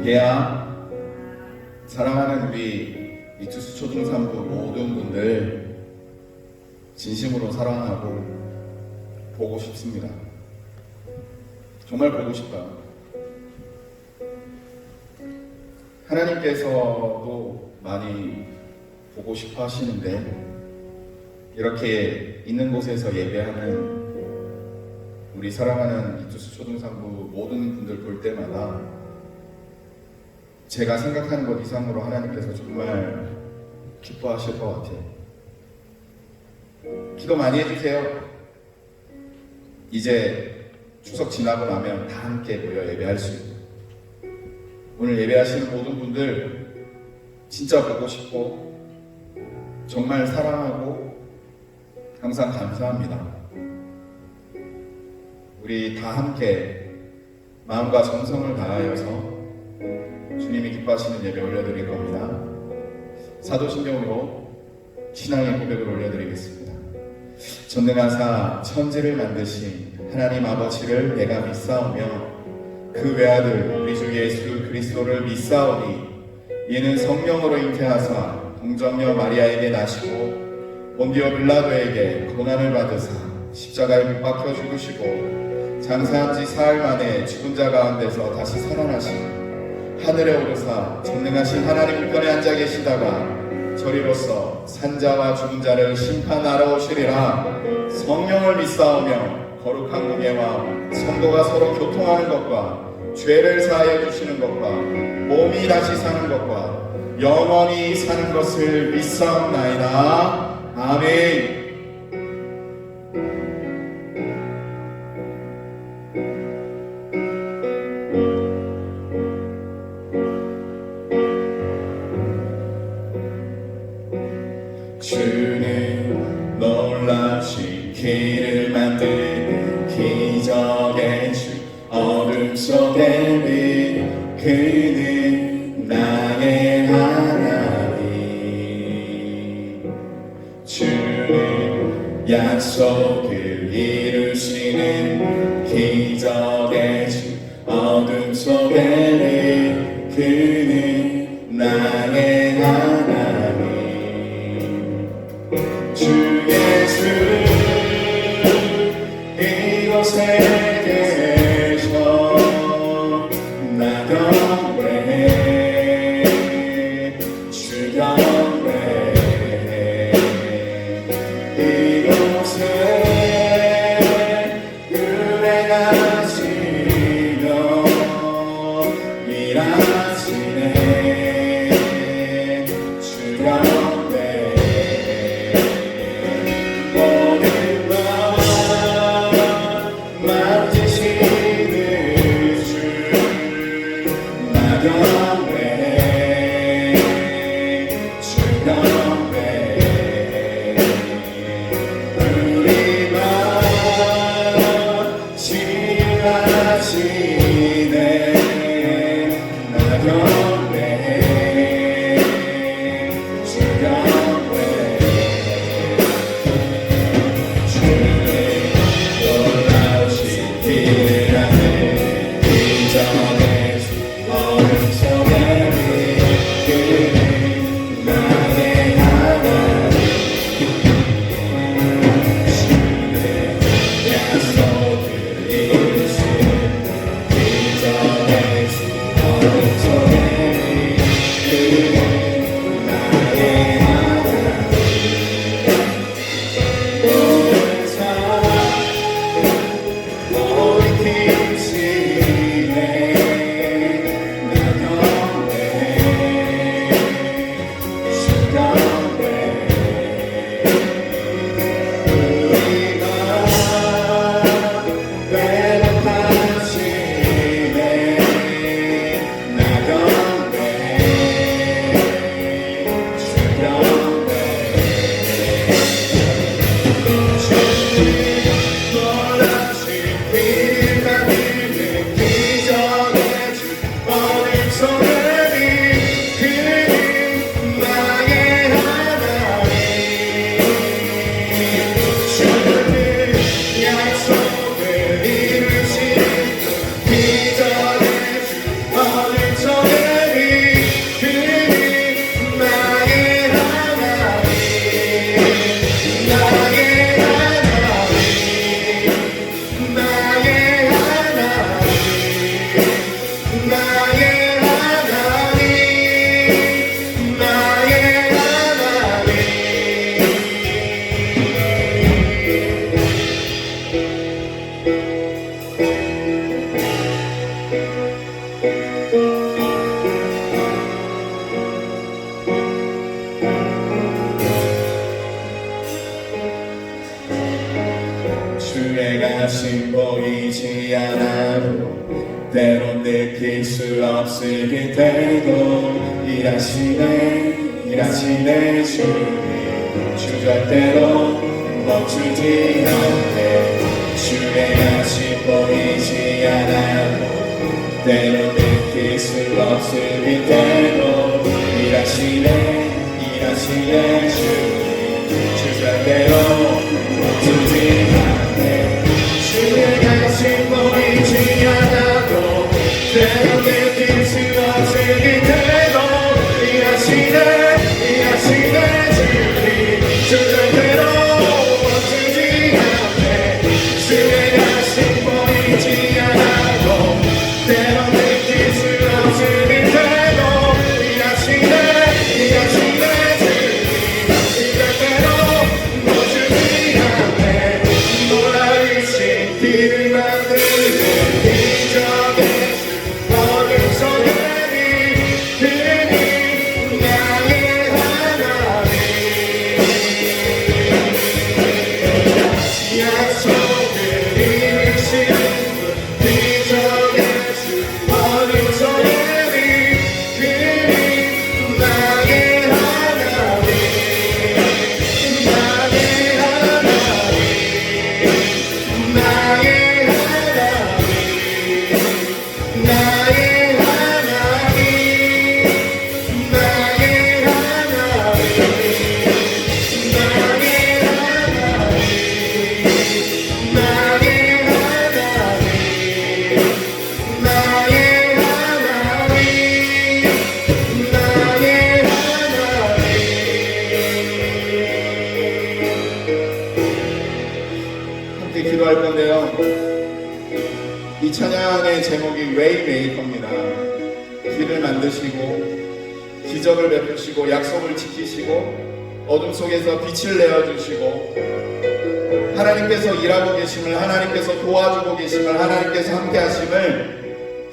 예야, 사랑하는 우리 이투스 초등산부 모든 분들 진심으로 사랑하고 보고 싶습니다. 정말 보고 싶다. 하나님께서도 많이 보고 싶어 하시는데 이렇게 있는 곳에서 예배하는 우리 사랑하는 이투스 초등산부 모든 분들 볼 때마다 제가 생각하는 것 이상으로 하나님께서 정말 기뻐하실 것 같아요. 기도 많이 해주세요. 이제 추석 지나고 나면 다 함께 모여 예배할 수 있고, 오늘 예배하시는 모든 분들 진짜 보고 싶고 정말 사랑하고 항상 감사합니다. 우리 다 함께 마음과 정성을 다하여서 주님이 기뻐하시는 예배 올려드릴 겁니다. 사도신경으로 신앙의 고백을 올려드리겠습니다. 전능하사 천지를 만드신 하나님 아버지를 내가 믿사오며 그 외아들 우리 주 예수 그리스도를 믿사오니 이는 성령으로 잉태하사 동정녀 마리아에게 나시고 본디오 빌라도에게 고난을 받으사 십자가에 못 박혀 죽으시고 장사한 지 사흘 만에 죽은 자 가운데서 다시 살아나시고 하늘에 오르사 전능하신 하나님 우편에 앉아 계시다가 저리로서 산자와 죽은 자를 심판하러 오시리라. 성령을 믿사오며 거룩한 공예와 성도가 서로 교통하는 것과 죄를 사하여 주시는 것과 몸이 다시 사는 것과 영원히 사는 것을 믿사옵나이다. 아멘. 주는 놀라신 길을 만드는 기적의 주 어둠 속에 빛 그는 나의 하나님. 주는 약속을 이루시는 기적의 주 어둠 속에 빛 그는 나의 하나님. 주 예수 이곳에 계셔 나 경배해 주 경배해 이곳에 보이지 않아도 때론 느낄 수 없을 때도 일하시네 주님 주 절대로 멈추지 않네 주의 하심 보이지 않아도 때론 느낄 수 없을 때도 일하시네 주님 주 절대로 멈추지 않네 주의 하심 보이지 않아도 때론 느낄 수 없을 때도 일하시네 주님 주 절대로 멈추지 않네 주의 하심 보이지 않아도 때론 느낄 수 없을 때도 일하시네 주님 주 절대로 멈추지 않네 놀라우신 길을 만드는 기적의 주 어둠 속에 그니 나의 하나님 약속을 이루시는 기적의 주 어둠 속에 그니 나의 하나님 나의 하나님 나의 하나님 나의 함께 기도할 건데요. 이 찬양의 제목이 웨이메이커입니다. 길을 만드시고 기적을 베푸시고 약속을 지키시고 어둠 속에서 빛을 내어주시고 하나님께서 일하고 계심을 하나님께서 도와주고 계심을 하나님께서 함께 하심을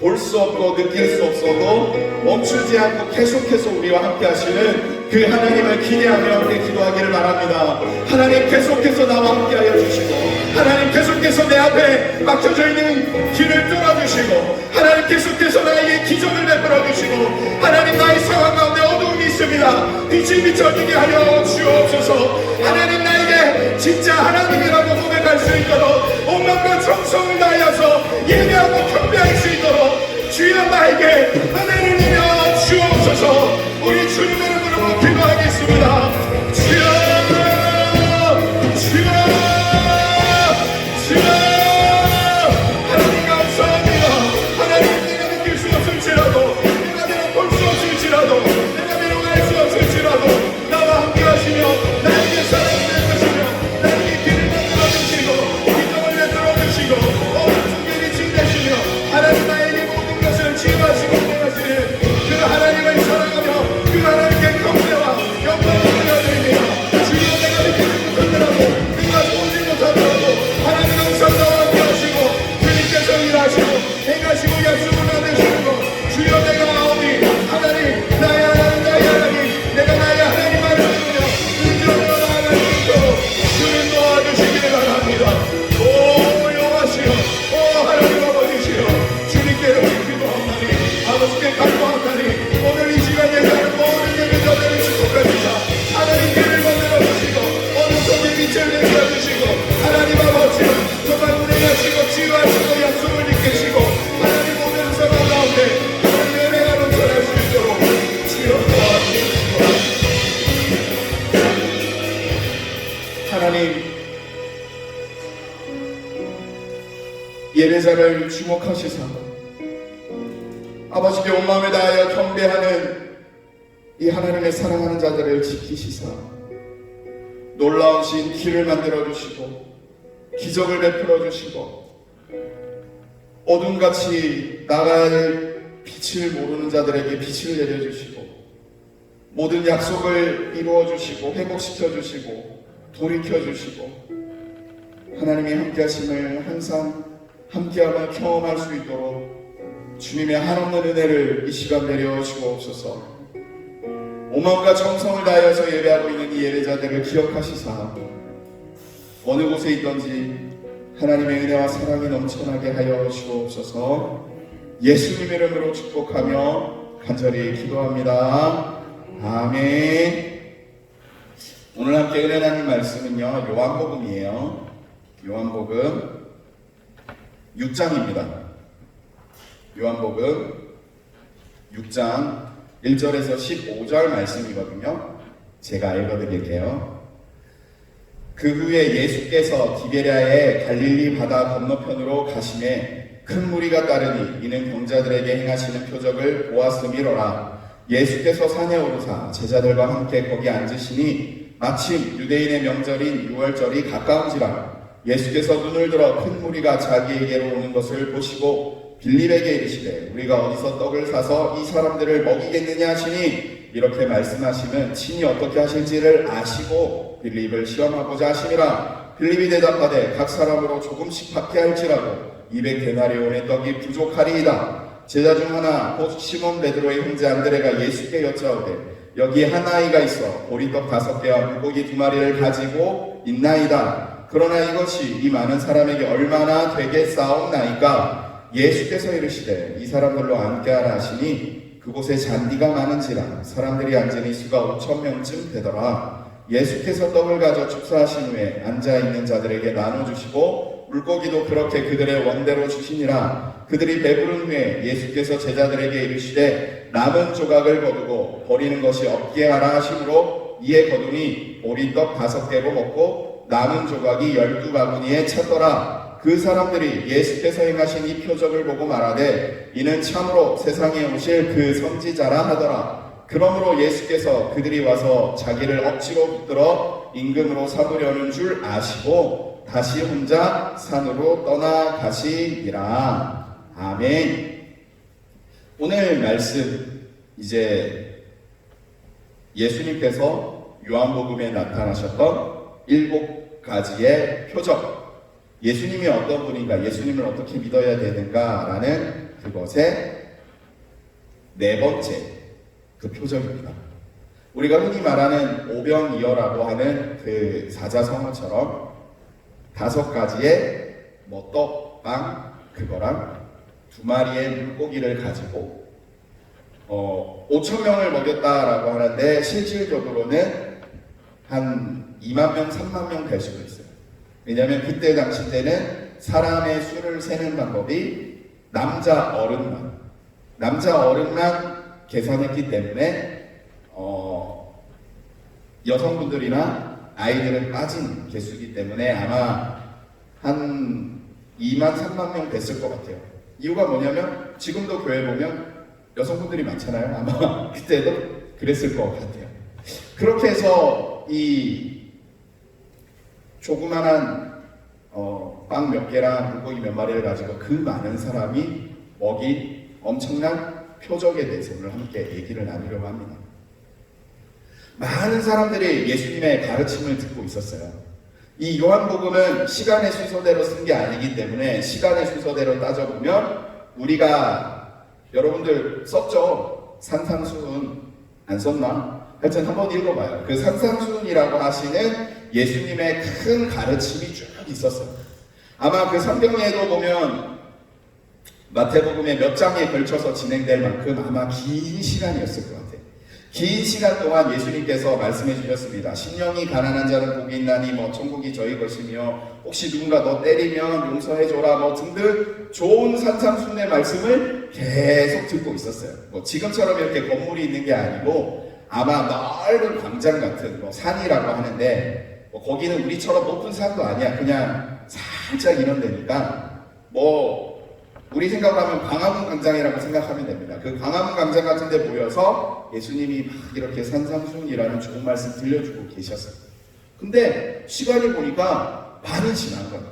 볼 수 없고 느낄 수 없어도 멈추지 않고 계속해서 우리와 함께 하시는 그 하나님을 기대하며 함께 기도하기를 바랍니다. 하나님 계속해서 나와 함께 하여 주시고 하나님 계속해서 내 앞에 막혀져 있는 길을 뚫어주시고 하나님 계속해서 나에게 기적을 베풀어 주시고 하나님 나의 상황 가운데 어두움이 있습니다. 빛이 비춰지게 하여 주옵소서. 하나님 나에게 진짜 하나님이라고 고백할 수 있도록 온 마음과 정성을 다하여서 예배하고 경배할 수 있도록 주여 나에게 은혜를 내려 주옵소서. 우리 주님의 이름으로 기도하겠습니다. 주여 하나님 감사합니다. 하나님 내가 느낄 수 없을지라도 내가 볼 수 없을지라도 내가 내려갈 수 없을지라도 나와 함께 하시며 나에게 사랑을 베푸시며 나에게 길을 만들어 주시고 기적을 베풀어 주시고 어둠 속에 빛을 내시며 하나님 나에게 모든 것을 지휘하시고 운행하시는 그 하나님을 사랑하며 그 하나님께 경배와 영광을 드려드립니다. 주여 내가 느끼지 못하더라도 내가 보지 못하더라도 하나님 항상 나와 함께 하시고 주님께서 일하시고 행하시고 약속을 만드시는 것 주여 내가 어디 하나님 나의 하나님 내가 나의 하나님 말씀으로 은정으로 나아갈 수 있도록 주님 도와주시기를 바랍니다. 오 여호와시여 오 하나님 아버지시여 주님께 이렇게 기도하오나니 아버지께 간구하오나니 오늘 이 시간 예배하는 모든 예배자들을 축복하시사 하나님 길을 만들어 주시고 어느 속에 빛을 내려 주시고 하나님 아버지 정말 운행하시고 치유하시고 약속을 지키시고 하나님 모든 상황 가운데 하나님 은혜가 넘쳐날 수 있도록 주여 도와주시고 하나님 예배자를 주목하시사 아버지께 온 마음을 다하여 경배하는 이 하나님의 사랑하는 자들을 지키시사 놀라우신 길을 만들어 주시고 기적을 베풀어 주시고 어둠같이 나갈 빛을 모르는 자들에게 빛을 내려주시고 모든 약속을 이루어 주시고 회복시켜 주시고 돌이켜 주시고 하나님이 함께 하심을 항상 함께함을 경험할 수 있도록 주님의 한없는 은혜를 이 시간 내려 주옵소서. 온 마음과 정성을 다하여서 예배하고 있는 이 예배자들을 기억하시사 어느 곳에 있든지 하나님의 은혜와 사랑이 넘쳐나게 하여 주옵소서. 예수님 이름으로 축복하며 간절히 기도합니다. 아멘. 오늘 함께 은혜 나눌 말씀은요, 요한복음이에요. 요한복음 6장입니다. 요한복음 6장 1절에서 15절 말씀이거든요. 제가 읽어드릴게요. 그 후에 예수께서 디베랴의 갈릴리 바다 건너편으로 가심에 큰 무리가 따르니 이는 경자들에게 행하시는 표적을 보았음이로라. 예수께서 산에 오르사 제자들과 함께 거기 앉으시니 마침 유대인의 명절인 유월절이 가까운지라. 예수께서 눈을 들어 큰 무리가 자기에게로 오는 것을 보시고 빌립에게 이르시되 우리가 어디서 떡을 사서 이 사람들을 먹이겠느냐 하시니 이렇게 말씀하시면 친히 어떻게 하실지를 아시고 빌립을 시험하고자 하심이라. 빌립이 대답하되 각 사람으로 조금씩 받게 할지라도 200데나리온의 떡이 부족하리이다. 제자 중 하나 곧 시몬 베드로의 형제 안드레가 예수께 여짜오되 여기 한 아이가 있어 보리떡 5개와 물고기 2마리를 가지고 있나이다. 그러나 이것이 이 많은 사람에게 얼마나 되겠사옵나이까. 예수께서 이르시되 이 사람들로 앉게하라 하시니 그곳에 잔디가 많은지라 사람들이 앉으니 수가 5,000명쯤 되더라. 예수께서 떡을 가져 축사하신 후에 앉아있는 자들에게 나눠주시고 물고기도 그렇게 그들의 원대로 주시니라. 그들이 배부른 후에 예수께서 제자들에게 이르시되 남은 조각을 거두고 버리는 것이 없게 하라 하심으로 이에 거두니 보리떡 5개로 먹고 남은 조각이 12바구니에 찼더라. 그 사람들이 예수께서 행하신 이 표적을 보고 말하되 이는 참으로 세상에 오실 그 선지자라 하더라. 그러므로 예수께서 그들이 와서 자기를 억지로 붙들어 임금으로 삼으려는 줄 아시고 다시 혼자 산으로 떠나가시니라. 아멘. 오늘 말씀, 이제 예수님께서 요한복음에 나타나셨던 7가지의 표적, 예수님이 어떤 분인가, 예수님을 어떻게 믿어야 되는가라는 그것의 4번째 그 표적입니다. 우리가 흔히 말하는 오병이어라고 하는 그 사자성어처럼 5가지의 떡, 빵, 그거랑 2마리의 물고기를 가지고 5,000명을 먹였다라고 하는데 실질적으로는 한 2만 명, 3만 명 될 수도 있어요. 왜냐하면 그때 당시 때는 사람의 수를 세는 방법이 남자 어른만 계산했기 때문에 여성분들이나 아이들은 빠진 개수이기 때문에 아마 한 2만 3만 명 됐을 것 같아요. 이유가 뭐냐면 지금도 교회 보면 여성분들이 많잖아요. 아마 그때도 그랬을 것 같아요. 그렇게 해서 이 조그만한 빵 몇 개랑 물고기 몇 마리를 가지고 그 많은 사람이 먹인 엄청난 표적에 대해서 오늘 함께 얘기를 나누려고 합니다. 많은 사람들이 예수님의 가르침을 듣고 있었어요. 이 요한복음은 시간의 순서대로 쓴 게 아니기 때문에 시간의 순서대로 따져보면 우리가 여러분들 썼죠? 산상수훈 안 썼나? 하여튼 한번 읽어봐요. 그 산상수훈이라고 하시는 예수님의 큰 가르침이 쭉 있었어요. 아마 그 성경에도 보면 마태복음의 몇 장에 걸쳐서 진행될 만큼 아마 긴 시간이었을 것 같아요. 긴 시간 동안 예수님께서 말씀해 주셨습니다. 심령이 가난한 자는 복이 있나니 천국이 저희 것이며 혹시 누군가 너 때리면 용서해줘라 등등 좋은 산상수훈의 말씀을 계속 듣고 있었어요. 지금처럼 이렇게 건물이 있는 게 아니고 아마 넓은 광장 같은 산이라고 하는데 거기는 우리처럼 높은 산도 아니야. 그냥 살짝 이런 데니까 우리 생각으로 하면 광화문 광장이라고 생각하면 됩니다. 그 광화문 광장 같은 데 모여서 예수님이 막 이렇게 산상수훈이라는 좋은 말씀 들려주고 계셨어요. 근데 시간을 보니까 반이 지난 거예요.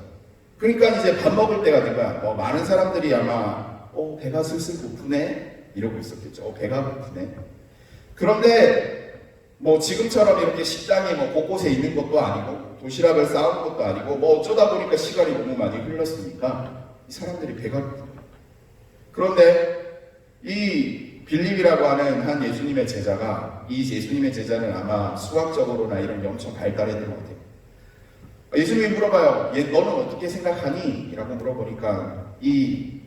그러니까 이제 밥 먹을 때가 된 거야. 많은 사람들이 아마 배가 슬슬 고프네 이러고 있었겠죠. 배가 고프네. 그런데 지금처럼 이렇게 식당이 곳곳에 있는 것도 아니고 도시락을 싸온 것도 아니고 어쩌다 보니까 시간이 너무 많이 흘렀으니까 이 사람들이 배가 고프다. 그런데 이 빌립이라고 하는 한 예수님의 제자가, 이 예수님의 제자는 아마 수학적으로나 이런 게 엄청 발달했던 것 같아요. 예수님이 물어봐요. 너는 어떻게 생각하니? 라고 물어보니까 이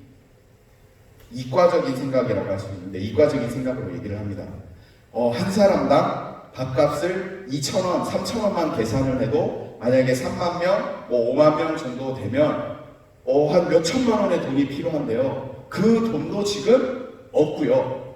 이과적인 생각이라고 할 수 있는데 이과적인 생각으로 얘기를 합니다. 한 사람당 밥값을 2,000원, 3,000원만 계산을 해도 만약에 3만 명, 5만 명 정도 되면 한 몇 천만 원의 돈이 필요한데요. 그 돈도 지금 없고요.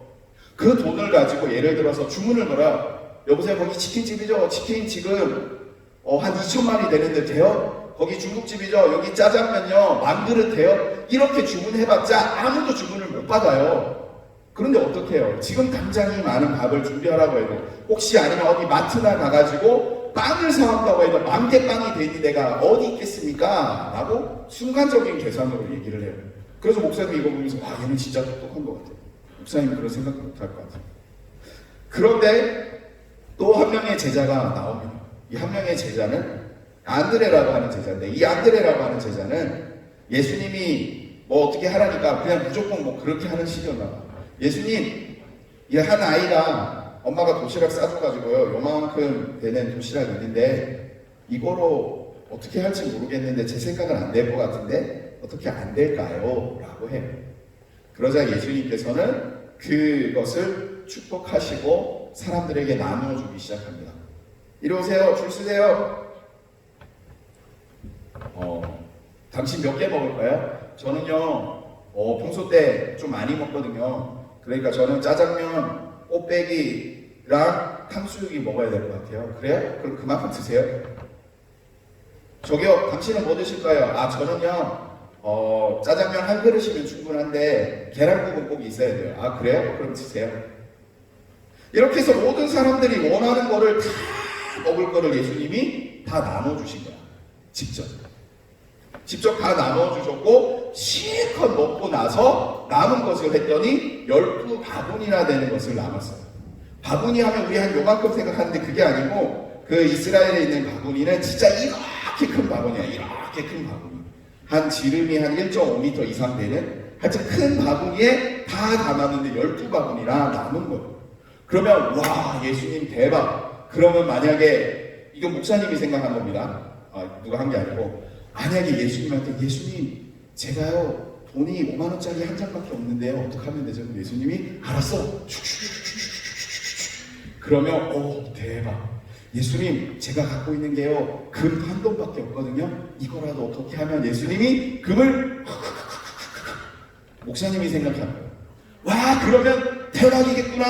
그 돈을 가지고 예를 들어서 주문을 걸어요. 여보세요, 거기 치킨집이죠? 치킨 지금 한 2천만이 되는데 돼요? 거기 중국집이죠? 여기 짜장면요? 만 그릇 돼요? 이렇게 주문해봤자 아무도 주문을 못 받아요. 그런데 어떻게 해요? 지금 당장 이 많은 밥을 준비하라고 해도 혹시 아니면 어디 마트나 가가지고 빵을 사온다고 해도 10,000개 빵이 되니 내가 어디 있겠습니까? 라고 순간적인 계산으로 얘기를 해요. 그래서 목사님 이거 보면서 와, 얘는 진짜 똑똑한 것 같아요. 목사님 그런 생각 못할 것 같아요. 그런데 또 한 명의 제자가 나옵니다. 이 한 명의 제자는 안드레라고 하는 제자인데, 이 안드레라고 하는 제자는 예수님이 뭐 어떻게 하라니까 그냥 무조건 뭐 그렇게 하는 식이었나 봐. 예수님, 이 한 아이가 엄마가 도시락 싸줘가지고요, 요만큼 되는 도시락이 있는데 이거로 어떻게 할지 모르겠는데 제 생각은 안 될 것 같은데 어떻게 안 될까요? 라고 해요. 그러자 예수님께서는 그것을 축복하시고 사람들에게 나누어주기 시작합니다. 이리 오세요. 줄 서세요. 당신 몇 개 먹을까요? 저는요, 평소 때 좀 많이 먹거든요. 그러니까 저는 짜장면, 꽃배기랑 탕수육이 먹어야 될 것 같아요. 그래요? 그럼 그만큼 드세요. 저기요, 당신은 뭐 드실까요? 저는요, 짜장면 한 그릇이면 충분한데 계란국은 꼭 있어야 돼요. 그래요? 그럼 드세요. 이렇게 해서 모든 사람들이 원하는 거를 다 먹을 거를 예수님이 다 나눠주신 거야. 직접 다 나눠주셨고 실컷 먹고 나서 남은 것을 했더니 12바구니나 되는 것을 남았어요. 바구니 하면 우리 한 요만큼 생각하는데 그게 아니고 그 이스라엘에 있는 바구니는 진짜 이렇게 큰 바구니야. 이렇게 큰 바구니. 한 지름이 한 1.5m 이상 되는 하여튼 큰 바구니에 다 담았는데 12바구니나 남은 거예요. 그러면 와, 예수님 대박. 그러면 만약에 이건 목사님이 생각한 겁니다. 누가 한 게 아니고, 만약에 예수님한테 예수님 제가요 돈이 5만 원짜리 한 장밖에 없는데요 어떻게 하면 되죠? 예수님이 알았어. 그러면 대박. 예수님 제가 갖고 있는 게요 금 한 돈밖에 없거든요. 이거라도 어떻게 하면 예수님이 금을 목사님이 생각하는 거예요. 와, 그러면 대박이겠구나.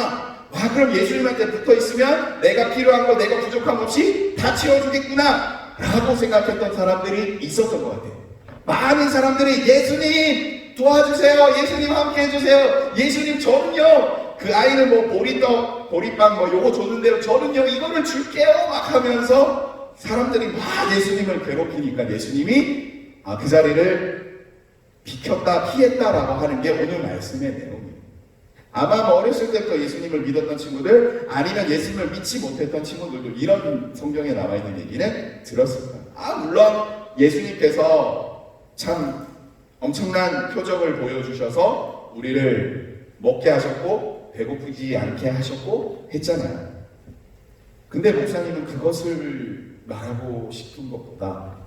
와, 그럼 예수님한테 붙어 있으면 내가 필요한 거, 내가 부족한 거 없이 다 채워주겠구나 라고 생각했던 사람들이 있었던 것 같아요. 많은 사람들이 예수님 도와주세요, 예수님 함께 해주세요, 예수님 저는요 그 아이는 뭐 보리떡, 보리빵 뭐 요거 줬는데요 저는요 이거를 줄게요 막 하면서 사람들이 막 예수님을 괴롭히니까 예수님이 그 자리를 비켰다, 피했다라고 하는 게 오늘 말씀의 내용이에요. 아마 어렸을 때부터 예수님을 믿었던 친구들, 아니면 예수님을 믿지 못했던 친구들도 이런 성경에 나와 있는 얘기는 들었을 거예요. 물론 예수님께서 참 엄청난 표적을 보여주셔서 우리를 먹게 하셨고 배고프지 않게 하셨고 했잖아요. 근데 목사님은 그것을 말하고 싶은 것보다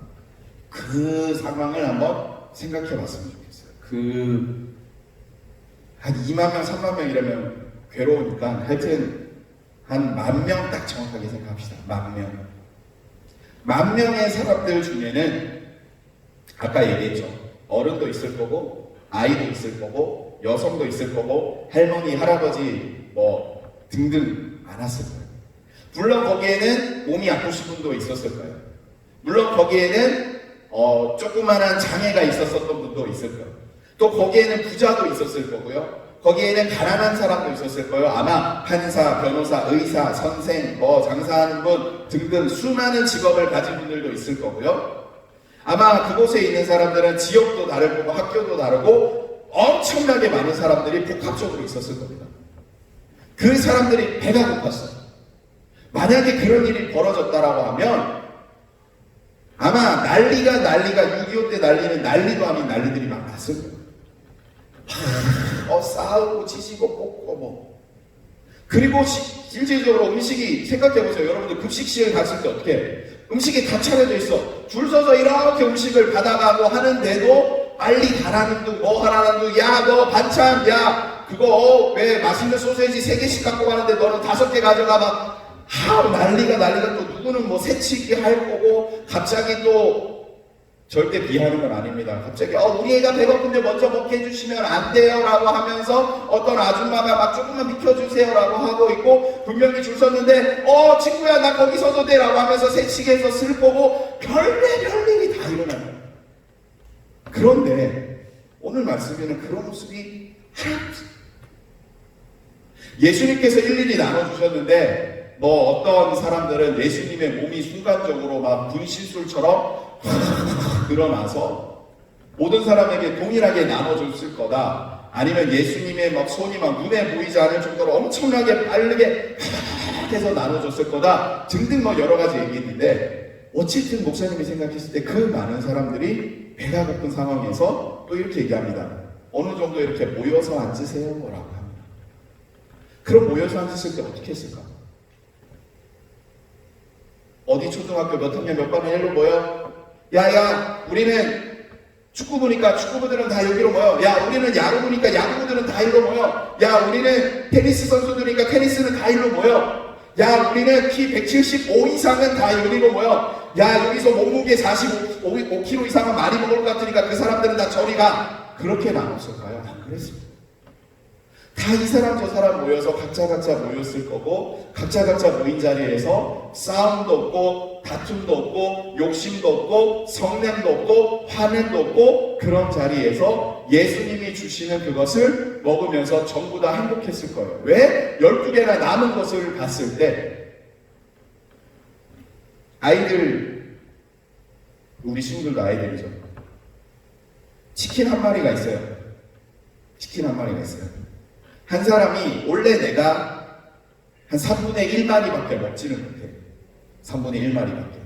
그 상황을 한번 생각해 봤으면 좋겠어요. 한 2만 명, 3만 명 이러면 괴로우니까 하여튼 한 10,000명 딱 정확하게 생각합시다. 10,000명. 10,000명의 사람들 중에는 아까 얘기했죠. 어른도 있을 거고, 아이도 있을 거고, 여성도 있을 거고, 할머니, 할아버지 뭐 등등 많았을 거예요. 물론 거기에는 몸이 아프신 분도 있었을 거예요. 물론 거기에는 조그만한 장애가 있었던 분도 있을 거예요. 또 거기에는 부자도 있었을 거고요. 거기에는 가난한 사람도 있었을 거예요. 아마 판사, 변호사, 의사, 선생, 장사하는 분 등등 수많은 직업을 가진 분들도 있을 거고요. 아마 그곳에 있는 사람들은 지역도 다를 거고 학교도 다르고 엄청나게 많은 사람들이 복합적으로 있었을 겁니다. 그 사람들이 배가 고팠어요. 만약에 그런 일이 벌어졌다라고 하면 아마 난리가 6.25 때 난리는 난리도 아닌 난리들이 막 났을 거예요. 싸우고 치시고 뽑고 뭐. 그리고 실질적으로 음식이 생각해보세요. 여러분들 급식실에 갔을 때 어떻게 해? 음식이 다 차려져 있어. 줄 서서 이렇게 음식을 받아가고 하는데도 빨리 가라는 둥, 뭐 하라는 둥, 야, 너 반찬, 야, 그거 왜 맛있는 소세지 3개씩 갖고 가는데 너는 5개 가져가 막, 난리가 또 누구는 뭐 새치기 할 거고, 갑자기 또, 절대 비하는 건 아닙니다. 갑자기, 우리 애가 배고픈데 먼저 먹게 해주시면 안 돼요. 라고 하면서 어떤 아줌마가 막 조금만 비켜주세요. 라고 하고 있고, 분명히 줄 섰는데, 친구야, 나 거기 서도 돼. 라고 하면서 새치기해서 슬퍼고, 별일이 다 일어나요. 그런데, 오늘 말씀에는 그런 모습이 하나도 없어요. 예수님께서 일일이 나눠주셨는데, 어떤 사람들은 예수님의 몸이 순간적으로 막 분신술처럼 드러나서 모든 사람에게 동일하게 나눠줬을 거다. 아니면 예수님의 막 손이 막 눈에 보이지 않을 정도로 엄청나게 빠르게 해서 나눠줬을 거다. 등등 여러 가지 얘기했는데, 어쨌든 목사님이 생각했을 때 그 많은 사람들이 배가 고픈 상황에서 또 이렇게 얘기합니다. 어느 정도 이렇게 모여서 앉으세요. 라고 합니다. 그럼 모여서 앉으실 때 어떻게 했을까? 어디 초등학교 몇 학년 몇 반에 일로 모여? 야, 우리는 축구부니까 축구부들은 다 여기로 모여. 야, 우리는 야구부니까 야구부들은 다 일로 모여. 야, 우리는 테니스 선수들이니까 테니스는 다 일로 모여. 야, 우리는 키 175 이상은 다 여기로 모여. 야, 여기서 몸무게 45kg 이상은 많이 먹을 것 같으니까 그 사람들은 다 저리 가. 그렇게 나눴을까요? 안 그랬습니다. 다 이 사람 저 사람 모여서 각자 모였을 거고, 각자 모인 자리에서 싸움도 없고 다툼도 없고 욕심도 없고 성냄도 없고 화냄도 없고, 그런 자리에서 예수님이 주시는 그것을 먹으면서 전부 다 행복했을 거예요. 왜? 12개나 남은 것을 봤을 때 아이들, 우리 친구들도 아이들이죠. 치킨 한 마리가 있어요. 한 사람이 원래 내가 한 3분의 1마리밖에 먹지는 못해. 3분의 1마리밖에.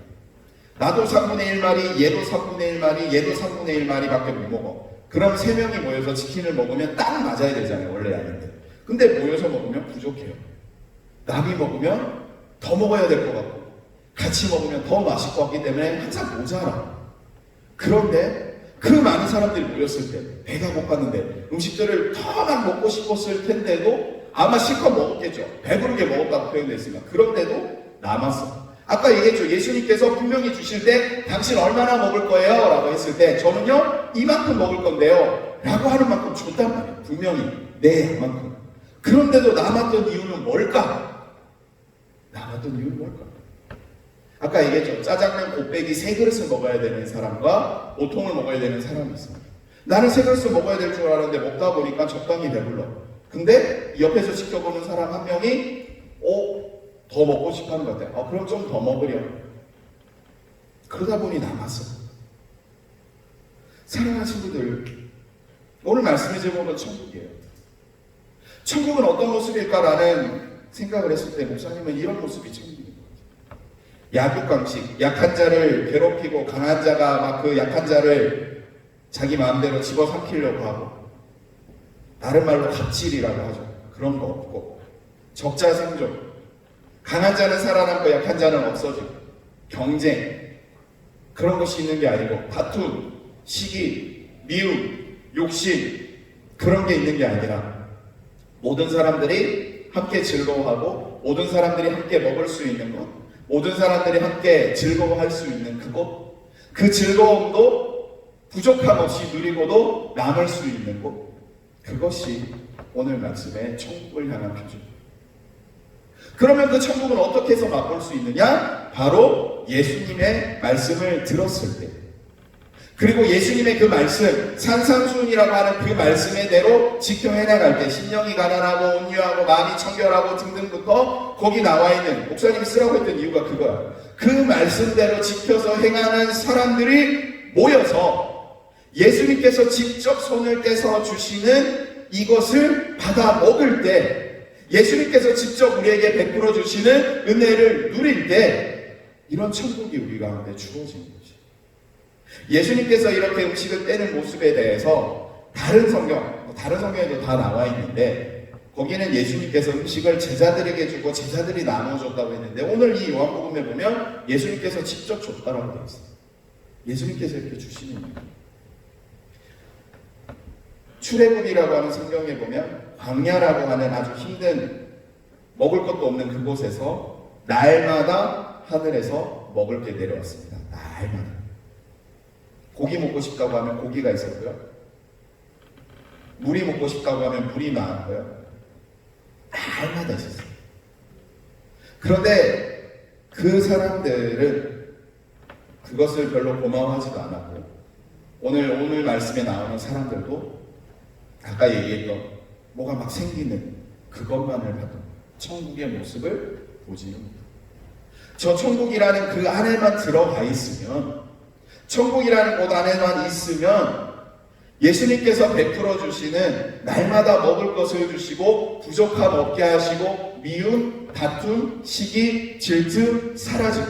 나도 3분의 1마리, 얘도 3분의 1마리, 얘도 3분의 1마리밖에 못 먹어. 그럼 3명이 모여서 치킨을 먹으면 딱 맞아야 되잖아요. 원래 아닌데. 근데 모여서 먹으면 부족해요. 남이 먹으면 더 먹어야 될 것 같고, 같이 먹으면 더 맛있을 것 같기 때문에 항상 모자라. 그런데 그 많은 사람들이 모였을 때, 배가 고팠는데 음식들을 더 막 먹고 싶었을 텐데도 아마 실컷 먹었겠죠. 배부르게 먹었다고 표현됐으니까. 그런데도 남았어. 아까 얘기했죠. 예수님께서 분명히 주실 때 당신 얼마나 먹을 거예요? 라고 했을 때 저는요 이만큼 먹을 건데요 라고 하는 만큼 줬단 말이에요. 분명히 내 양만큼. 그런데도 남았던 이유는 뭘까? 아까 얘기했죠. 짜장면 곱빼기 3그릇을 먹어야 되는 사람과 5통을 먹어야 되는 사람이 있습니다. 나는 3그릇을 먹어야 될 줄 알았는데 먹다 보니까 적당히 배불러. 근데 옆에서 지켜보는 사람 한 명이 더 먹고 싶어하는 것 같아요. 그럼 좀 더 먹으려. 그러다 보니 남았어. 사랑하는 친구들, 오늘 말씀의 제목은 천국이에요. 천국은 어떤 모습일까라는 생각을 했을 때 목사님은 이런 모습이 천국입니다. 약육강식, 약한 자를 괴롭히고 강한 자가 막 그 약한 자를 자기 마음대로 집어삼키려고 하고, 다른 말로 갑질이라고 하죠. 그런 거 없고, 적자생존, 강한 자는 살아남고 약한 자는 없어지고, 경쟁, 그런 것이 있는 게 아니고, 다툼, 시기, 미움, 욕심, 그런 게 있는 게 아니라 모든 사람들이 함께 즐거워하고, 모든 사람들이 함께 먹을 수 있는 것, 모든 사람들이 함께 즐거워할 수 있는 그곳, 그 즐거움도 부족함 없이 누리고도 남을 수 있는 곳, 그것이 오늘 말씀의 천국을 향한 표준입니다. 그러면 그 천국은 어떻게 해서 맛볼 수 있느냐? 바로 예수님의 말씀을 들었을 때, 그리고 예수님의 그 말씀, 산상수훈이라고 하는 그 말씀의 대로 지켜 해나갈 때, 심령이 가난하고 온유하고 마음이 청결하고 등등부터 거기 나와 있는, 목사님이 쓰라고 했던 이유가 그거야. 그 말씀대로 지켜서 행하는 사람들이 모여서 예수님께서 직접 손을 떼서 주시는 이것을 받아 먹을 때, 예수님께서 직접 우리에게 베풀어 주시는 은혜를 누릴 때, 이런 천국이 우리 가운데 주어지는 거지. 예수님께서 이렇게 음식을 떼는 모습에 대해서 다른 성경에도 다 나와 있는데, 거기는 예수님께서 음식을 제자들에게 주고 제자들이 나눠줬다고 했는데 오늘 이 요한복음에 보면 예수님께서 직접 줬다라고 되어 있어요. 예수님께서 이렇게 주시는 거예요. 출애굽이라고 하는 성경에 보면 광야라고 하는 아주 힘든 먹을 것도 없는 그곳에서 날마다 하늘에서 먹을 게 내려왔습니다. 날마다. 고기 먹고 싶다고 하면 고기가 있었고요. 물이 먹고 싶다고 하면 물이 나왔고요. 날마다 있었어요. 그런데 그 사람들은 그것을 별로 고마워하지도 않았고 오늘 말씀에 나오는 사람들도 아까 얘기했던 뭐가 막 생기는 그것만을 봐도 천국의 모습을 보지는 못해요. 저 천국이라는 그 안에만 들어가 있으면 천국이라는 곳 안에만 있으면 예수님께서 베풀어 주시는 날마다 먹을 것을 주시고 부족함 없게 하시고 미움, 다툼, 시기, 질투 사라지고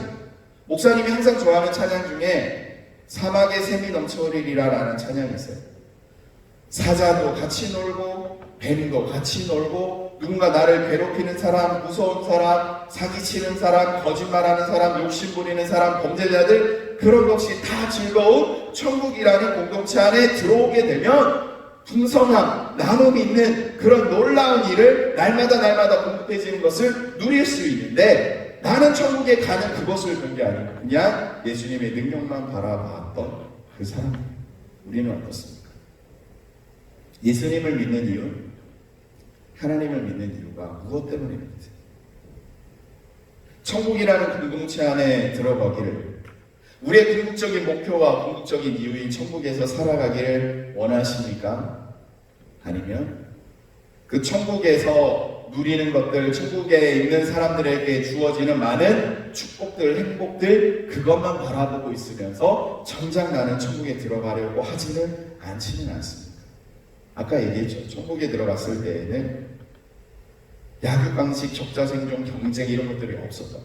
목사님이 항상 좋아하는 찬양 중에 사막에 샘이 넘쳐오리라 라는 찬양이 있어요. 사자도 같이 놀고 뱀도 같이 놀고 누군가 나를 괴롭히는 사람, 무서운 사람, 사기치는 사람, 거짓말하는 사람, 욕심부리는 사람, 범죄자들 그런 것이 다 즐거운 천국이라는 공동체 안에 들어오게 되면 풍성함, 나눔이 있는 그런 놀라운 일을 날마다 공급해지는 것을 누릴 수 있는데 나는 천국에 가는 그것을 본 게 아니고 그냥 예수님의 능력만 바라봤던 그 사람. 우리는 어떻습니까? 예수님을 믿는 이유, 하나님을 믿는 이유가 무엇 때문에 믿으세요? 천국이라는 공동체 안에 들어가기를 우리의 궁극적인 목표와 궁극적인 이유인 천국에서 살아가기를 원하십니까? 아니면 그 천국에서 누리는 것들, 천국에 있는 사람들에게 주어지는 많은 축복들, 행복들 그것만 바라보고 있으면서 정작 나는 천국에 들어가려고 하지는 않지는 않습니다. 아까 얘기했죠. 천국에 들어갔을 때에는 약육강식, 적자생존, 경쟁 이런 것들이 없었다.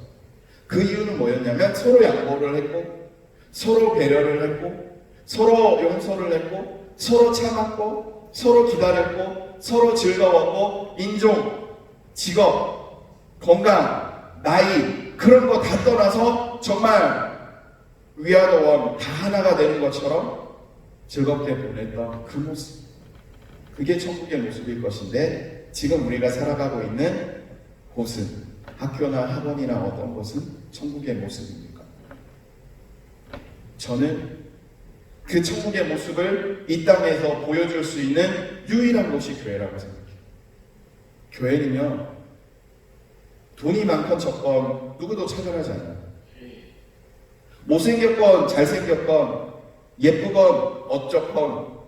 그 이유는 뭐였냐면 서로 양보를 했고 서로 배려를 했고 서로 용서를 했고 서로 참았고 서로 기다렸고 서로 즐거웠고 인종, 직업, 건강, 나이 그런 거 다 떠나서 정말 위아더원 다 하나가 되는 것처럼 즐겁게 보냈던 그 모습 그게 천국의 모습일 것인데 지금 우리가 살아가고 있는 곳은 학교나 학원이나 어떤 곳은 천국의 모습입니까? 저는 그 천국의 모습을 이 땅에서 보여줄 수 있는 유일한 곳이 교회라고 생각해요. 교회는요 돈이 많건 적건 누구도 차별하지 않아요. 못생겼건 잘생겼건 예쁘건 어쩌건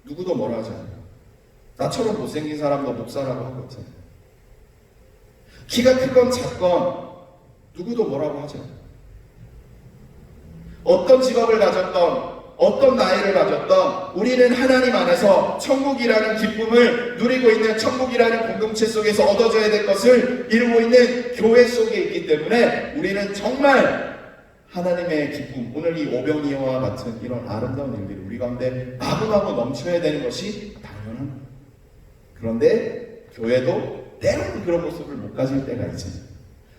누구도 뭐라 하지 않아요. 나처럼 못생긴 사람도 목사라고 하고 있잖아요. 키가 크건 작건 누구도 뭐라고 하지 않아요. 어떤 직업을 가졌던 어떤 나이를 가졌던 우리는 하나님 안에서 천국이라는 기쁨을 누리고 있는 천국이라는 공동체 속에서 얻어져야 될 것을 이루고 있는 교회 속에 있기 때문에 우리는 정말 하나님의 기쁨, 오늘 이 오병이어와 같은 이런 아름다운 일들이 우리 가운데 마구마구 넘쳐야 되는 것이 당연합니다. 그런데 교회도 때로는 그런 모습을 못 가질 때가 있잖아요.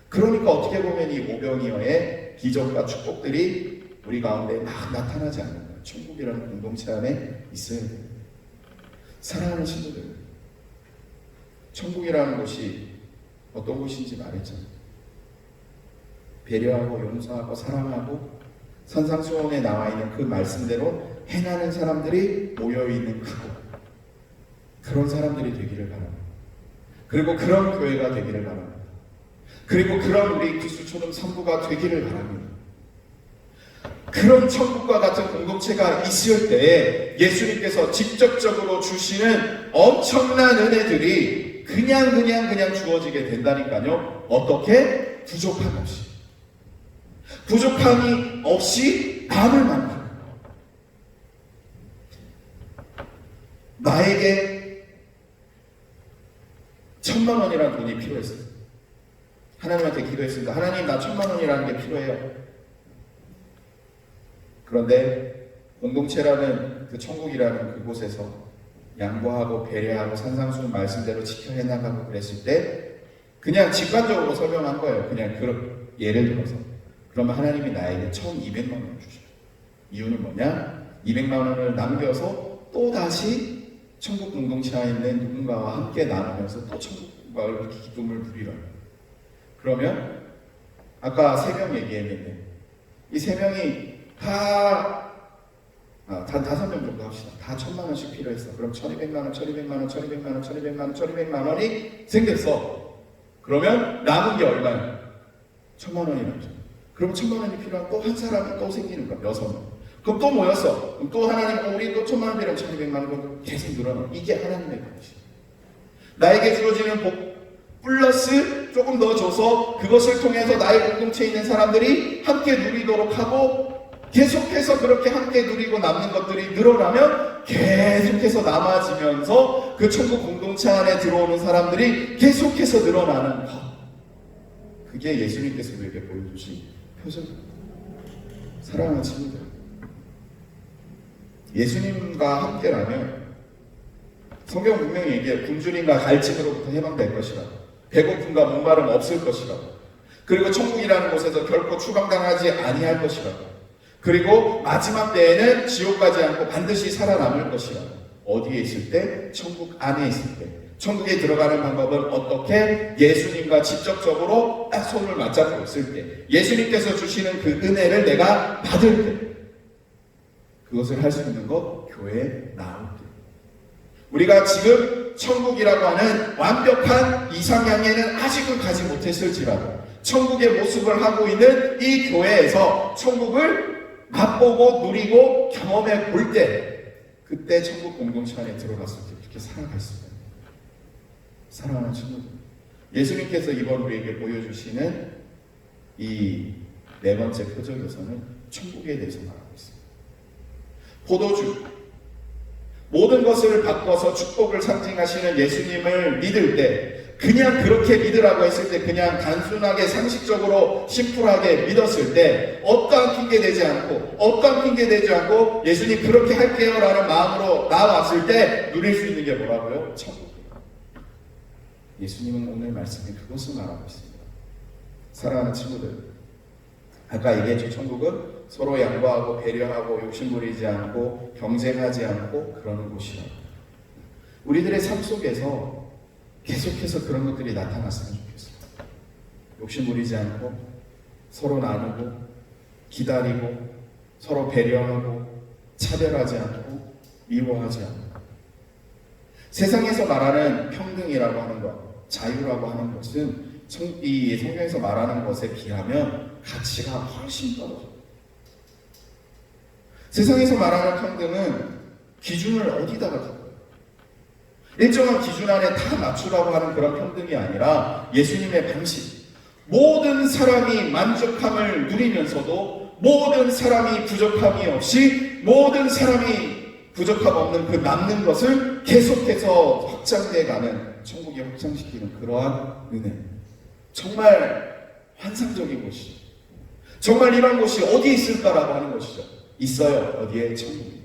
그러니까 어떻게 보면 이 오병이어의 기적과 축복들이 우리 가운데 막 나타나지 않는 거예요. 천국이라는 공동체 안에 있어야 돼요. 사랑하는 친구들, 천국이라는 곳이 어떤 곳인지 말했잖아요. 배려하고 용서하고 사랑하고 산상수훈에 나와 있는 그 말씀대로 행하는 사람들이 모여있는 그곳, 그런 사람들이 되기를 바랍니다. 그리고 그런 교회가 되기를 바랍니다. 그리고 그런 우리 기수초등 선부가 되기를 바랍니다. 그런 천국과 같은 공동체가 있을 때에 예수님께서 직접적으로 주시는 엄청난 은혜들이 그냥 주어지게 된다니까요. 어떻게? 부족함이 없이 남을 만큼 나에게 1,000만 원이라는 돈이 필요했어요. 하나님한테 기도했습니다. 하나님 나 1,000만 원이라는 게 필요해요. 그런데 공동체라는 그 천국이라는 그곳에서 양보하고 배려하고 산상수훈 말씀대로 지켜 해나가고 그랬을 때 그냥 직관적으로 설명한 거예요. 그냥 그런 예를 들어서 그러면 하나님이 나에게 1,200만 원을 주셔요. 이유는 뭐냐? 200만 원을 남겨서 또 다시 천국 공동체 안에 있는 누군가와 함께 나누면서 또 천국과 기쁨을 누리라요. 그러면 아까 3명 얘기했는데 이 3명이 다 5명 정도 합시다. 다 1,000만 원씩 필요했어. 그럼 1,200만 원, 1,200만 원, 1,200만 원, 1,200만 원, 1,200만 원이 생겼어. 그러면 남은 게 얼마야? 1,000만 원이 남죠. 그럼 1,000만 원이 필요한 또 한 사람이 또 생기는 거야. 6명. 그럼 또 모였어. 그럼 또 하나님, 우리 또 1,000만 원 필요하면 1,200만 원 계속 늘어나. 이게 하나님의 것이야. 나에게 주어지는 복 플러스 조금 더 줘서 그것을 통해서 나의 공동체에 있는 사람들이 함께 누리도록 하고 계속해서 그렇게 함께 누리고 남는 것들이 늘어나면 계속해서 남아지면서 그 천국 공동체 안에 들어오는 사람들이 계속해서 늘어나는 것. 그게 예수님께서 우리에게 보여주신 표정입니다. 사랑하는 친구들, 예수님과 함께라면 성경 분명히 얘기해요. 굶주림과 갈증으로부터 해방될 것이라고, 배고픔과 목마름 없을 것이라고, 그리고 천국이라는 곳에서 결코 추방당하지 아니할 것이라고, 그리고 마지막 때에는 지옥 가지 않고 반드시 살아남을 것이라고. 어디에 있을 때? 천국 안에 있을 때. 천국에 들어가는 방법은 어떻게? 예수님과 직접적으로 딱 손을 맞잡고 있을 때, 예수님께서 주시는 그 은혜를 내가 받을 때, 그것을 할 수 있는 것, 교회에 나올 때. 우리가 지금 천국이라고 하는 완벽한 이상향에는 아직은 가지 못했을지라도 천국의 모습을 하고 있는 이 교회에서 천국을 맛보고 누리고 경험해 볼 때, 그때 천국 공동체 안에 들어갔을 때 그렇게 살아갈 수가 있습니다. 사랑하는 친구들, 예수님께서 이번 우리에게 보여주시는 이 4번째 표적에서는 천국에 대해서 말하고 있습니다. 포도주, 모든 것을 바꿔서 축복을 상징하시는 예수님을 믿을 때, 그냥 그렇게 믿으라고 했을 때, 그냥 단순하게 상식적으로 심플하게 믿었을 때, 어떠한 핑계 대지 않고 예수님 그렇게 할게요 라는 마음으로 나왔을 때 누릴 수 있는 게 뭐라고요? 천국이에요. 예수님은 오늘 말씀에 그것을 말하고 있습니다. 사랑하는 친구들, 아까 얘기했죠. 천국은 서로 양보하고 배려하고 욕심부리지 않고 경쟁하지 않고 그러는 곳이라고. 우리들의 삶 속에서 계속해서 그런 것들이 나타났으면 좋겠어요. 욕심부리지 않고 서로 나누고 기다리고 서로 배려하고 차별하지 않고 미워하지 않고. 세상에서 말하는 평등이라고 하는 것, 자유라고 하는 것은 이 성경에서 말하는 것에 비하면 가치가 훨씬 떨어져요. 세상에서 말하는 평등은 기준을 어디다가 두고요? 일정한 기준 안에 다 맞추라고 하는 그런 평등이 아니라 예수님의 방식, 모든 사람이 만족함을 누리면서도 모든 사람이 부족함이 없이 모든 사람이 부족함 없는 그 남는 것을 계속해서 확장돼가는, 천국이 확장시키는 그러한 은혜. 정말 환상적인 곳이죠. 정말 이런 곳이 어디에 있을까라고 하는 것이죠. 있어요. 어디에? 천국이.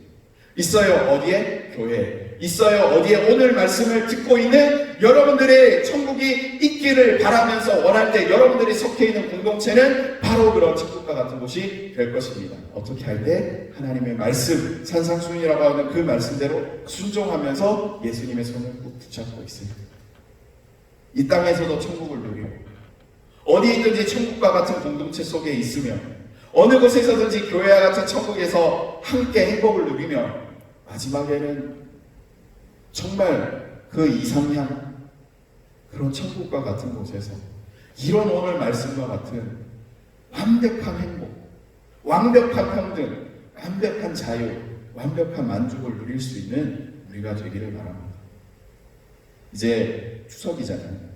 있어요. 어디에? 교회. 있어요. 어디에? 오늘 말씀을 듣고 있는 여러분들의 천국이 있기를 바라면서 원할 때 여러분들이 속해 있는 공동체는 바로 그런 천국과 같은 곳이 될 것입니다. 어떻게 할 때? 하나님의 말씀, 산상수훈이라고 하는 그 말씀대로 순종하면서 예수님의 손을 꼭 붙잡고 있을 때, 이 땅에서도 천국을 누리고 어디 있든지 천국과 같은 공동체 속에 있으면, 어느 곳에서든지 교회와 같은 천국에서 함께 행복을 누리며 마지막에는 정말 그 이상향, 그런 천국과 같은 곳에서 이런 오늘 말씀과 같은 완벽한 행복, 완벽한 평등, 완벽한 자유, 완벽한 만족을 누릴 수 있는 우리가 되기를 바랍니다. 이제 추석이잖아요.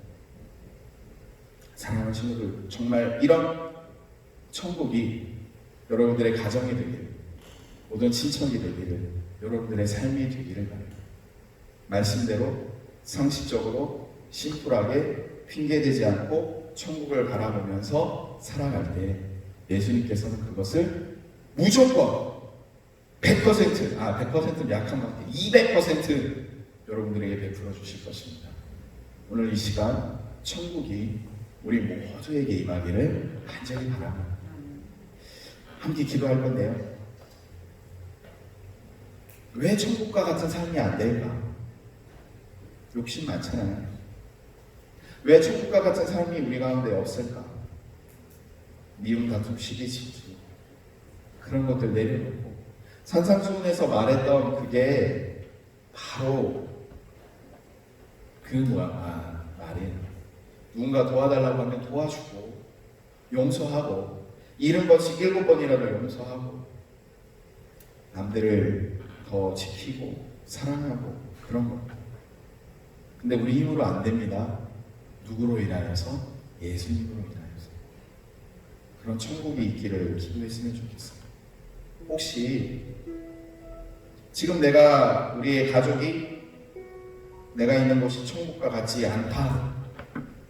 사랑하는 친구들, 정말 이런 천국이 여러분들의 가정이 되기를, 모든 친척이 되기를, 여러분들의 삶이 되기를 바랍니다. 말씀대로 상식적으로 심플하게 핑계대지 않고 천국을 바라보면서 살아갈 때 예수님께서는 그것을 무조건 100%는 약한 것 같아요. 200% 여러분들에게 베풀어 주실 것입니다. 오늘 이 시간 천국이 우리 모두에게 임하기를 간절히 바랍니다. 함께 기도할 건데요. 왜 천국과 같은 삶이 안 될까? 욕심 많잖아요. 왜 천국과 같은 삶이 우리 가운데 없을까? 미움, 다툼, 시기, 질투 그런 것들 내려놓고 산상수훈에서 말했던 그게 바로 말이에요. 누군가 도와달라고 하면 도와주고 용서하고 잃은 것이 7번이라도 용서하고 남들을 더 지키고 사랑하고 그런 것. 근데 우리 힘으로 안 됩니다. 누구로 인하여서? 예수님으로 인하여서. 그런 천국이 있기를 기도했으면 좋겠어요. 혹시 지금 우리의 가족이 내가 있는 곳이 천국과 같지 않다,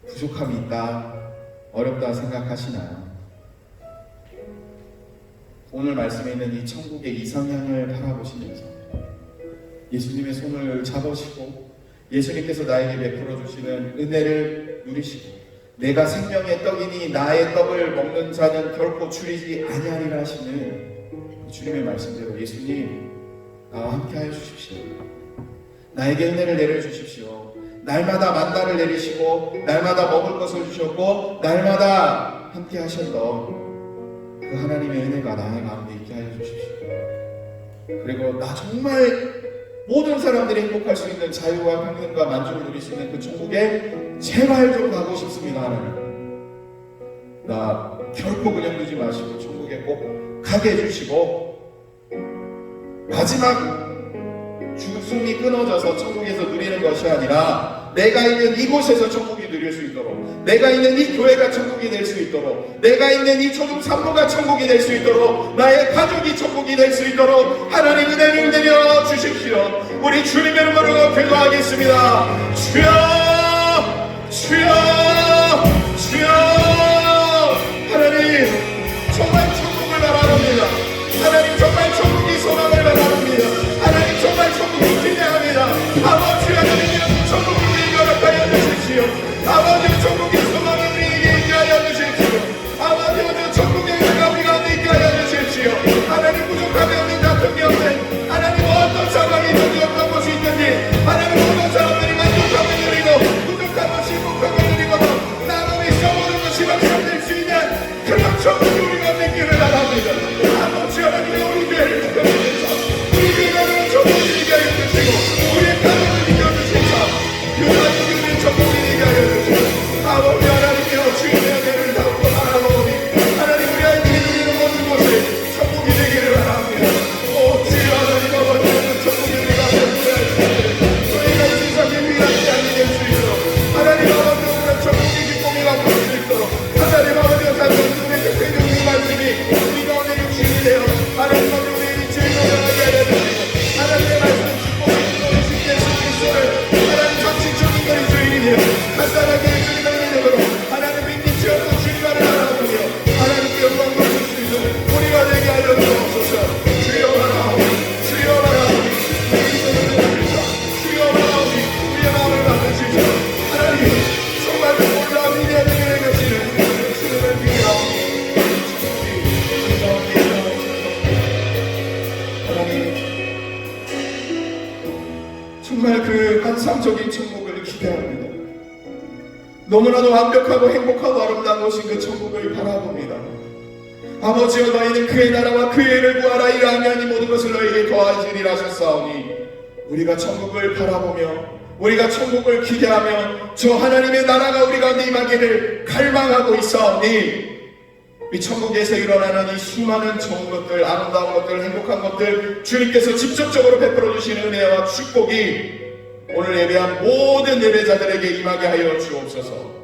부족함이 있다, 어렵다 생각하시나요? 오늘 말씀에 있는 이 천국의 이상향을 바라보시면서 예수님의 손을 잡으시고 예수님께서 나에게 베풀어 주시는 은혜를 누리시고 내가 생명의 떡이니 나의 떡을 먹는 자는 결코 줄이지 아니하리라 하시는 주님의 말씀대로 예수님 나와 함께 하여 주십시오. 나에게 은혜를 내려주십시오. 날마다 만나를 내리시고 날마다 먹을 것을 주셨고 날마다 함께 하셨던 그 하나님의 은혜가 나의 가운데 있게 하여 주십시오. 그리고 나 정말 모든 사람들이 행복할 수 있는 자유와 평등과 만족을 누릴 수 있는 그 천국에 제발 좀 가고 싶습니다. 하나님 나 결코 그냥 두지 마시고 천국에 꼭 가게 해주시고 마지막 숨이 끊어져서 천국에서 누리는 것이 아니라 내가 있는 이곳에서 천국이 누릴 수 있도록, 내가 있는 이 교회가 천국이 될 수 있도록, 내가 있는 이 초중 산모가 천국이 될 수 있도록, 나의 가족이 천국이 될 수 있도록 하나님 은혜를 내려 주십시오. 우리 주님의 이름으로 기도하겠습니다. 주여, 주여, 주여. 하나님 정말 천국을 바라봅니다. 하나님 정말 천국이 소망을 바라봅니다. 하나님 정말 천국이 기대합니다. 아버지 하나님 천국을 우리에게 허락하여 주십시오. 아버지 천국의 소망을 우리에게 있게 하여 주십시오. 아버지 천국의 은혜가 우리 가운데 있게 하여 주십시오. 하나님 부족함이 없는 다툼이 없는 하나님 어떤 상황이 있든지 어떤 것이 있든지 하나님 모든 사람들이 만족함을 누리고 부족함을 행복함을 누리고 나눔이 써보는 것이 확산될 수 있는 그런 천국이 우리 가운데 있기를 바랍니다. 아버지 하나님의 우리 교회를 축복해주셔서 우리 교회가 천국을 이게 하여 주시고 우리의 가족을 이겨주시고 그 가족을 천국을 이게 하여 주시고 아버지 하나님이여 주님의 은혜를 담고 바라보니 하나님 우리 아이들이 누리는 모든 곳에 천국이 되기를 바랍니다. 오 주여 하나님 아버지 천국이 우리가 베풀어야 주시고 저희가 이 세상에 위하지 않게 될 수 있도록 하나님 아버지 우리가 천국의 기쁨이 바꿀 수 있도록 하나님 아버지가 다시 우리의 특별히 우리 말씀이 우리 가운데 육신이 되어 하나님 아버지 우리의 빛을 조명하게 하여 주시고 하나님의 말씀 축복을 주시는 예수 그리스도를 하나님 전식적인 것의 주인이며 간단하게 주님의 이름으로 하나님 믿지 않고 주님만을 바라보며 하나님께 영광 받을 수 있는 우리가 되게 하여 주옵소서. 주여 바라오니 주여 바라오니 주여 바라오니 우리의 마음을 받으시죠. 하나님 정말 놀라운 위대한 은혜를 주시는 주님을 믿사오니 하나님 정말 그 환상적인 천국을 기대합니다. 너무나도 완벽하고 행복하고 아름다운 곳인 그 천국을 바라봅니다. 아버지여 너희는 그의 나라와 그의 의를 구하라. 이러하면 이 모든 것을 너희에게 더하시리라 하셨사오니 우리가 천국을 바라보며 우리가 천국을 기대하며 저 하나님의 나라가 우리 가운데 임하기를 갈망하고 있사오니 이 천국에서 일어나는 이 수많은 좋은 것들, 아름다운 것들, 행복한 것들 주님께서 직접적으로 베풀어 주시는 은혜와 축복이 오늘 예배한 모든 예배자들에게 임하게 하여 주옵소서.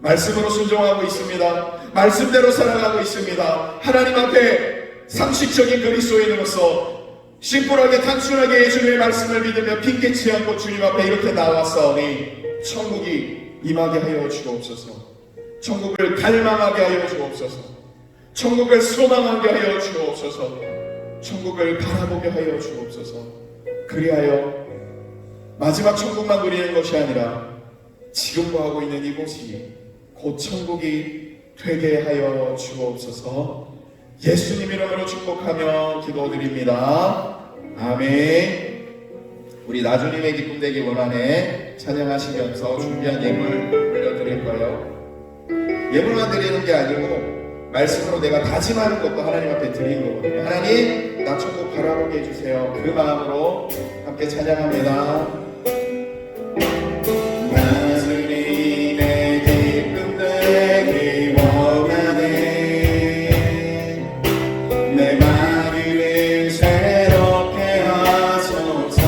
말씀으로 순종하고 있습니다. 말씀대로 살아가고 있습니다. 하나님 앞에 상식적인 그리스도인으로서 심플하게 단순하게 예수님의 말씀을 믿으며 핑계치 않고 주님 앞에 이렇게 나왔사오니 천국이 임하게 하여 주옵소서. 천국을 갈망하게 하여 주옵소서. 천국을 소망하게 하여 주옵소서. 천국을 바라보게 하여 주옵소서. 그리하여 마지막 천국만 누리는 것이 아니라 지금도 하고 있는 이곳이 곧 천국이 되게 하여 주옵소서. 예수님 이름으로 축복하며 기도드립니다. 아멘. 우리 나주님의 기쁨 되기 원안에 찬양하시면서 준비한 예물 올려드릴 거예요. 예물만 드리는 게 아니고 말씀으로 내가 다짐하는 것도 하나님 앞에 드리는 거거든요. 하나님, 나 천국 바라보게 해주세요. 그 마음으로 함께 찬양합니다. 나주님의 기쁨 되기 원하네. 내 마음을 새롭게 하소서.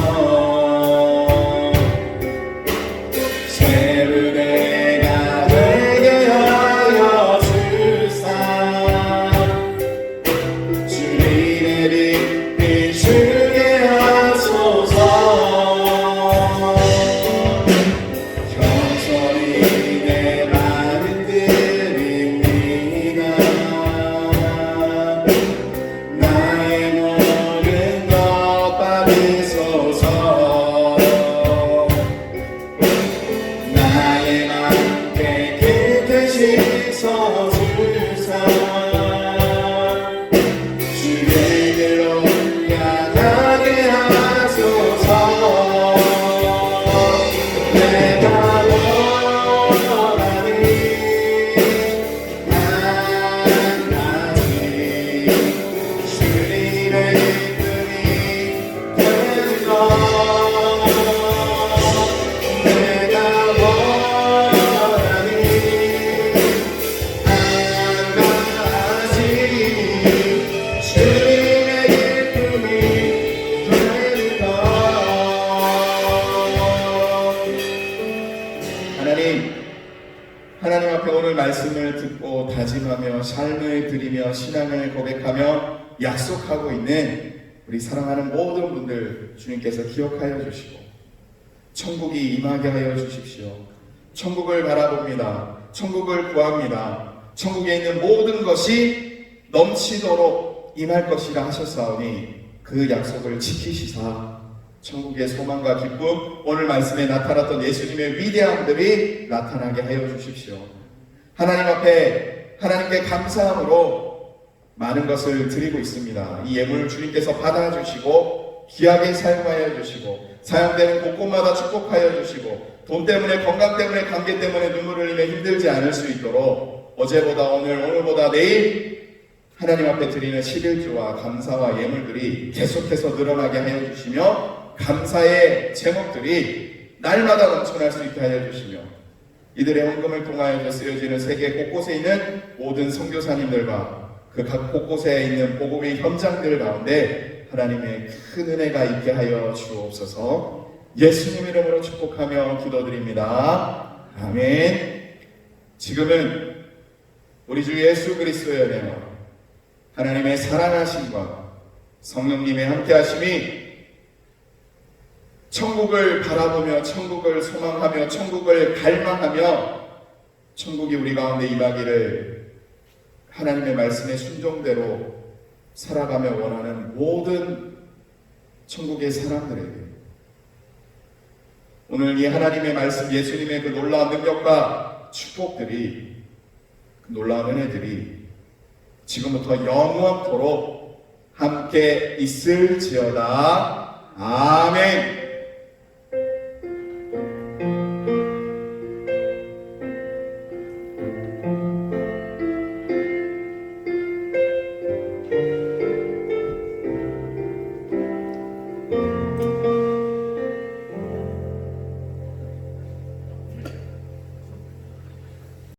새로 내가 되게 하여 주사. 주님의 빛 비추게 하소서. 경솔히 내 말을 드립니다. 나의 모든 것 받으소서. 나의 맘 깨끗이 씻어 주사. 주의 길로 향하게 하소서. 내가 원하니 한 가지 주님의 기쁨이 되는 것. 내가 원하니 한 가지 주님의 기쁨이 되는 것. 하나님 앞에 오늘 말씀을 듣고 다짐하며 삶을 드리며 신앙을 고백하며 약속하고 있는 우리 사랑하는 모든 분들 주님께서 기억하여 주시고 천국이 임하게 하여 주십시오. 천국을 바라봅니다. 천국을 구합니다. 천국에 있는 모든 것이 넘치도록 임할 것이라 하셨사오니 그 약속을 지키시사 천국의 소망과 기쁨, 오늘 말씀에 나타났던 예수님의 위대함들이 나타나게 하여 주십시오. 하나님 앞에 하나님께 감사함으로 많은 것을 드리고 있습니다. 이 예물을 주님께서 받아주시고 귀하게 사용하여 주시고 사용되는 곳곳마다 축복하여 주시고 돈 때문에, 건강 때문에, 관계 때문에 눈물을 흘리며 힘들지 않을 수 있도록 어제보다 오늘, 오늘보다 내일 하나님 앞에 드리는 11조와 감사와 예물들이 계속해서 늘어나게 하여 주시며 감사의 제목들이 날마다 넘쳐날 수 있게 하여 주시며 이들의 헌금을 통하여 쓰여지는 세계 곳곳에 있는 모든 선교사님들과 그 각 곳곳에 있는 복음의 현장들 가운데 하나님의 큰 은혜가 있게 하여 주옵소서. 예수님 이름으로 축복하며 기도드립니다. 아멘. 지금은 우리 주 예수 그리스도의 은혜와 하나님의 사랑하심과 성령님의 함께하심이 천국을 바라보며 천국을 소망하며 천국을 갈망하며 천국이 우리 가운데 임하기를 하나님의 말씀에 순종대로 살아가며 원하는 모든 천국의 사람들에게 오늘 이 하나님의 말씀, 예수님의 그 놀라운 능력과 축복들이, 그 놀라운 은혜들이 지금부터 영원토록 함께 있을지어다. 아멘.